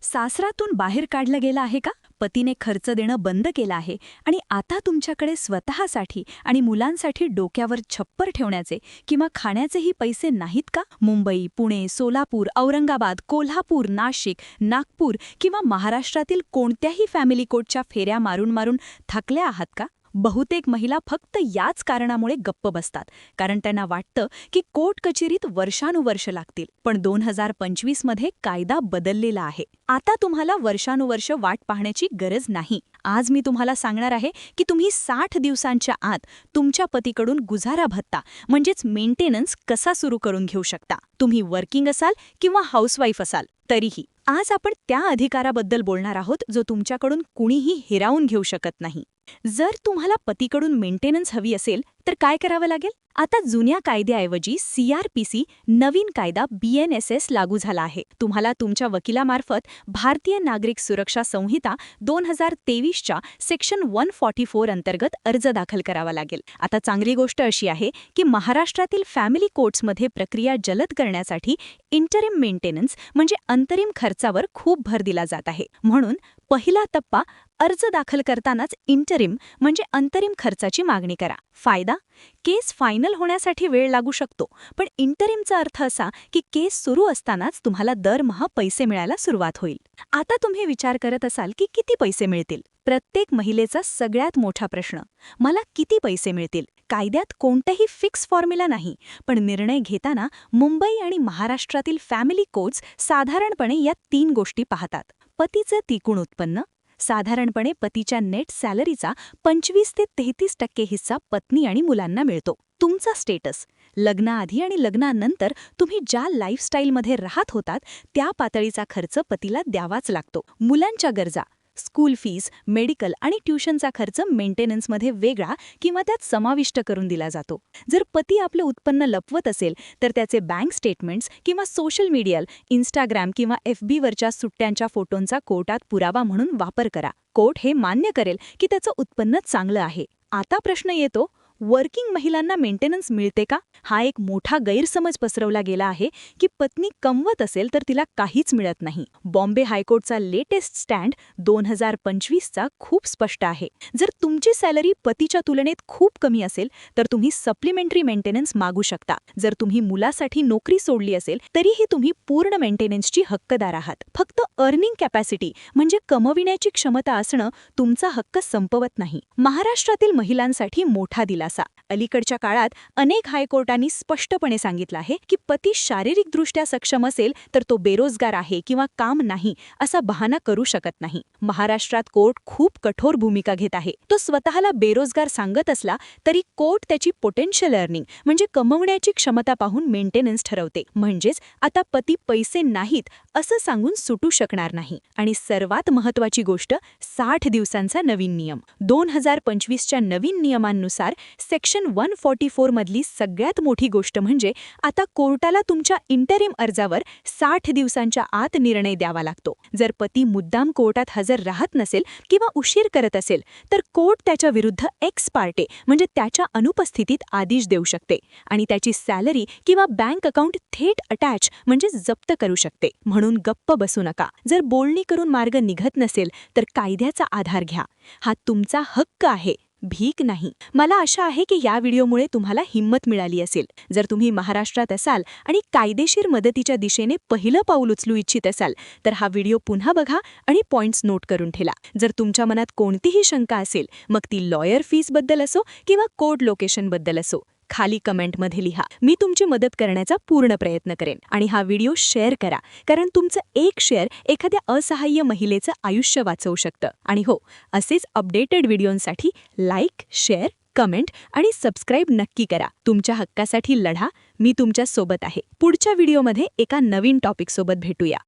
सासरातून बाहेर काढलं गेलं आहे का? पतीने खर्च देणं बंद केलं आहे आणि आता तुमच्याकडे स्वतःसाठी आणि मुलांसाठी डोक्यावर छप्पर ठेवण्याचे किंवा खाण्याचेही पैसे नाहीत का? मुंबई, पुणे, सोलापूर, औरंगाबाद, कोल्हापूर, नाशिक, नागपूर किंवा महाराष्ट्रातील कोणत्याही फॅमिली कोर्टच्या फेऱ्या मारून मारून थकल्या आहात का? बहुतेक महिला फक्त याच कारणामुळे गप्प बसतात, कारण त्यांना वाटतं की कोर्ट कचेरीत वर्षानुवर्ष लागतील. पण 2025 मध्ये कायदा बदललेला आहे. आता तुम्हाला वर्षानुवर्ष वाट पाहण्याची गरज नाही. आज मी तुम्हाला सांगणार आहे की तुम्ही 60 दिवसांच्या आत तुमच्या पतीकडून गुजारा भत्ता म्हणजेच मेंटेनन्स कसा सुरू करून घेऊ शकता. तुम्ही वर्किंग असाल किंवा हाऊसवाईफ असाल तरीही. आज आपण त्या अधिकाराबद्दल बोलणार आहोत जो तुमच्याकडून कुणीही हिरावून घेऊ शकत नाही. जर तुम्हाला पतीकडून मेंटेनन्स हवी असेल तर काय करावं लागेल? आता जुन्या कायद्याऐवजी CRPC नवीन कायदा BNSS लागू झाला आहे. तुम्हाला तुमच्या वकिलामार्फत भारतीय नागरिक सुरक्षा संहिता 2023च्या सेक्शन 144 अंतर्गत अर्ज दाखल करावा लागेल. आता चांगली गोष्ट अशी आहे की महाराष्ट्रातील फॅमिली कोर्ट्समध्ये प्रक्रिया जलद करण्यासाठी इंटरिम मेंटेनन्स म्हणजे अंतरिम खर्चावर खूप भर दिला जात आहे. म्हणून पहिला टप्पा, अर्ज दाखल करतानाच इंटरिम म्हणजे अंतरिम खर्चाची मागणी करा. फायदा: केस फायनल होण्यासाठी वेळ लागू शकतो, पण इंटरिमचा अर्थ असा की केस सुरू असतानाच तुम्हाला दरमहा पैसे मिळायला सुरुवात होईल. आता तुम्ही विचार करत असाल की किती पैसे मिळतील? प्रत्येक महिलेचा सगळ्यात मोठा प्रश्न, मला किती पैसे मिळतील? कायद्यात कोणताही फिक्स फॉर्म्युला नाही, पण निर्णय घेताना मुंबई आणि महाराष्ट्रातील फॅमिली कोर्ट्स साधारणपणे या 3 गोष्टी पाहतात. पतीचं तिकून उत्पन्न, साधारणपणे पतीच्या नेट सॅलरीचा 25 ते 33% हिस्सा पत्नी आणि मुलांना मिळतो. तुमचा स्टेटस, लग्नाआधी आणि लग्नानंतर तुम्ही ज्या लाईफस्टाईलमध्ये राहत होतात त्या पातळीचा खर्च पतीला द्यावाच लागतो. मुलांच्या गरजा, स्कूल फीस, मेडिकल आणि ट्युशनचा खर्च मेंटेनन्समध्ये वेगळा किंवा त्यात समाविष्ट करून दिला जातो. जर पती आपलं उत्पन्न लपवत असेल तर त्याचे बँक स्टेटमेंट्स किंवा सोशल मीडिया, इंस्टाग्राम किंवा FBवरच्या सुट्ट्यांच्या फोटोंचा कोर्टात पुरावा म्हणून वापर करा. कोर्ट हे मान्य करेल की त्याचं उत्पन्न चांगलं आहे. आता प्रश्न येतो, वर्किंग महिलांना मेंटेनन्स मिळते का? हा एक मोठा गैरसमज पसरवला गेला आहे की पत्नी कमवत असेल तर तिला काहीच मिळत नाही. बॉम्बे हायकोर्टचा लेटेस्ट स्टँड 2025चा खूप स्पष्ट आहे. जर तुमची सॅलरी पतीच्या तुलनेत खूप कमी असेल तर तुम्ही सप्लिमेंटरी मेंटेनन्स मागू शकता. जर तुम्ही मुलासाठी नोकरी सोडली असेल तरीही तुम्ही पूर्ण मेंटेनन्सची हक्कदार आहात. फक्त अर्निंग कॅपॅसिटी म्हणजे कमविण्याची क्षमता असणं तुमचा हक्क संपवत नाही. महाराष्ट्रातील महिलांसाठी मोठा दिलासा. अलीकडच्या काळात अनेक हायकोर्टांनी स्पष्टपणे सांगितलं आहे की पती शारीरिकदृष्ट्या सक्षम असेल तर तो बेरोजगार आहे किंवा काम नाही असा बहाणा करू शकत नाही. महाराष्ट्रात कोर्ट खूप कठोर भूमिका घेत आहे. तो स्वतःला बेरोजगार सांगत असला तरी कोर्ट त्याची पोटेन्शियल अर्निंग म्हणजे कमवण्याची क्षमता पाहून मेंटेनन्स ठरवते. म्हणजेच आता पती पैसे नाहीत असं सांगून सुटू शकणार नाही. आणि सर्वात महत्त्वाची गोष्ट, 60 दिवसांचा नवीन नियम. 2025च्या नवीन नियमांनुसार सेक्शन 144 मधली सगळ्यात मोठी गोष्ट म्हणजे आता कोर्टाला तुमच्या इंटरिम अर्जावर 60 दिवसांच्या आत निर्णय द्यावा लागतो. जर पती मुद्दाम कोर्टात हजर राहत नसेल किंवा उशीर करत असेल तर कोर्ट त्याच्या विरुद्ध एक्स पार्टे म्हणजे त्याच्या अनुपस्थितीत आदेश देऊ शकते आणि त्याची सॅलरी किंवा बँक अकाउंट थेट अटॅच म्हणजे जप्त करू शकते. म्हणून गप्प बसू नका. जर बोलणी करून मार्ग निघत नसेल तर कायद्याचा आधार घ्या. हा तुमचा हक्क आहे, भीक नाही. मला आशा आहे की या व्हिडिओमुळे तुम्हाला हिंमत मिळाली असेल. जर तुम्ही महाराष्ट्रात असाल आणि कायदेशीर मदतीच्या दिशेने पहिलं पाऊल उचलू इच्छित असाल तर हा व्हिडिओ पुन्हा बघा आणि पॉइंट्स नोट करून ठेवा. जर तुमच्या मनात कोणतीही शंका असेल, मग ती लॉयर फीसबद्दल असो किंवा कोर्ट लोकेशनबद्दल असो, खाली कमेंटमध्ये लिहा. मी तुमची मदत करण्याचा पूर्ण प्रयत्न करेन. आणि हा व्हिडिओ शेअर करा, कारण तुमचं एक शेअर एखाद्या असहाय्य महिलेचं आयुष्य वाचवू शकतं. आणि हो, असेच अपडेटेड व्हिडिओंसाठी लाईक, शेअर, कमेंट आणि सबस्क्राईब नक्की करा. तुमच्या हक्कासाठी लढा. मी तुमच्या सोबत आहे. पुढच्या व्हिडिओमध्ये एका नवीन टॉपिकसोबत भेटूया.